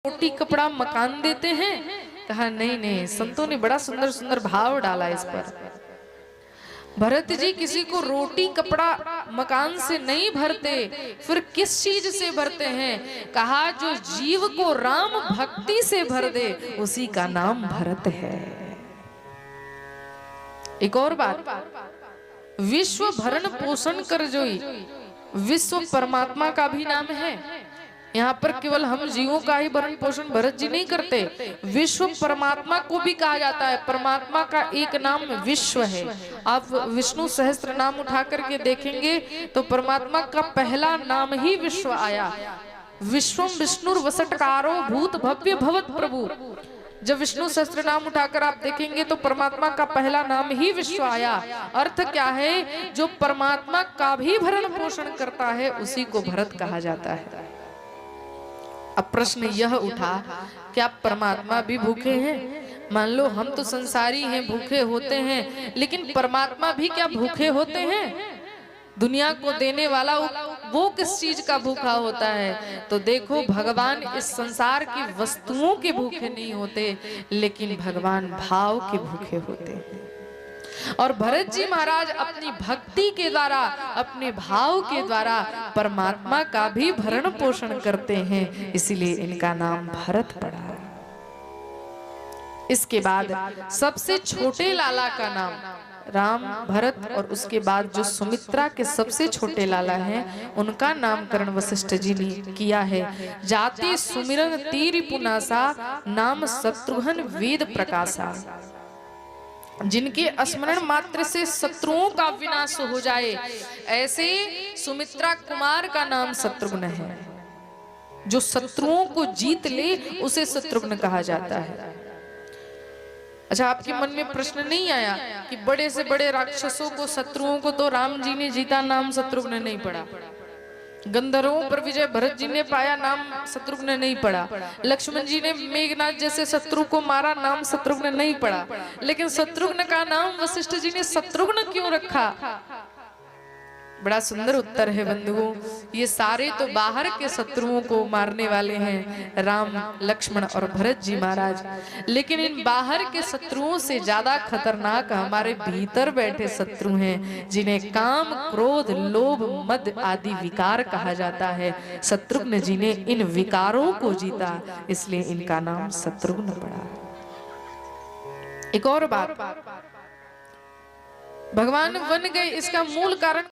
रोटी कपड़ा मकान देते हैं? कहा नहीं नहीं, संतों ने बड़ा सुंदर सुंदर भाव डाला इस पर। भरत जी किसी को रोटी कपड़ा मकान से नहीं भरते, फिर किस चीज से भरते हैं? कहा जो जीव को राम भक्ति से भर दे उसी का नाम भरत है। एक और बात, विश्व भरण पोषण कर जोई, विश्व परमात्मा का भी नाम है। यहाँ पर केवल हम जीवों का ही भरण पोषण भरत जी नहीं करते, विश्व परमात्मा को भी कहा जाता है। परमात्मा का एक नाम विश्व है। आप विष्णु सहस्त्र नाम उठा करके देखेंगे तो परमात्मा का पहला नाम ही विश्व आया। विश्वम विष्णुर वसटकारो भूत भव्य भवत प्रभु। जब विष्णु सहस्त्र नाम उठाकर आप देखेंगे तो परमात्मा का पहला नाम ही विश्व आया। अर्थ क्या है? जो परमात्मा का भी भरण पोषण करता है उसी को भरत कहा जाता है। अब प्रश्न यह उठा, क्या परमात्मा भी भूखे हैं? मान लो हम तो संसारी हैं, भूखे होते हैं, लेकिन परमात्मा भी क्या भूखे होते हैं? दुनिया को देने वाला वो किस चीज का भूखा होता है? तो देखो, भगवान इस संसार की वस्तुओं के भूखे नहीं होते, लेकिन भगवान भाव के भूखे होते हैं। और भरत जी महाराज अपनी भक्ति के द्वारा, अपने भाव के द्वारा परमात्मा का भी भरण पोषण करते हैं, इसीलिए इनका नाम भरत पड़ा। इसके बाद सबसे छोटे लाला का नाम राम, भरत, और उसके बाद जो सुमित्रा के सबसे छोटे लाला हैं उनका नामकरण वशिष्ठ जी ने किया है। जाति सुमिरन तीर पुनासा, नाम शत्रुघ्न वेद प्रकाशा। जिनके स्मरण मात्र से शत्रुओं का विनाश हो जाए, ऐसे सुमित्रा कुमार का नाम शत्रुघ्न है। जो शत्रुओं को जीत ले उसे शत्रुघ्न कहा जाता है। अच्छा, आपके मन में प्रश्न नहीं आया कि बड़े से बड़े राक्षसों को, शत्रुओं को तो राम जी ने जीता, नाम शत्रुघ्न नहीं पड़ा। गंधर्वों पर विजय भरत जी ने पाया, नाम शत्रुघ्न नहीं पड़ा। लक्ष्मण जी ने मेघनाथ जैसे शत्रु को मारा, नाम शत्रुघ्न नहीं पड़ा। लेकिन शत्रुघ्न का नाम वशिष्ठ जी ने शत्रुघ्न क्यों रखा? बड़ा सुंदर उत्तर है बंधुओं। ये सारे तो बाहर के शत्रुओं को मारने वाले हैं, राम, लक्ष्मण और भरत जी महाराज। लेकिन इन बाहर के शत्रुओं से ज्यादा खतरनाक हमारे भीतर बैठे शत्रु हैं, जिन्हें काम, क्रोध, लोभ, मद आदि विकार कहा जाता है। शत्रुघ्न जी ने इन विकारों को जीता, इसलिए इनका नाम शत्रुघ्न पड़ा। एक और बात, भगवान वन गए, इसका मूल कारण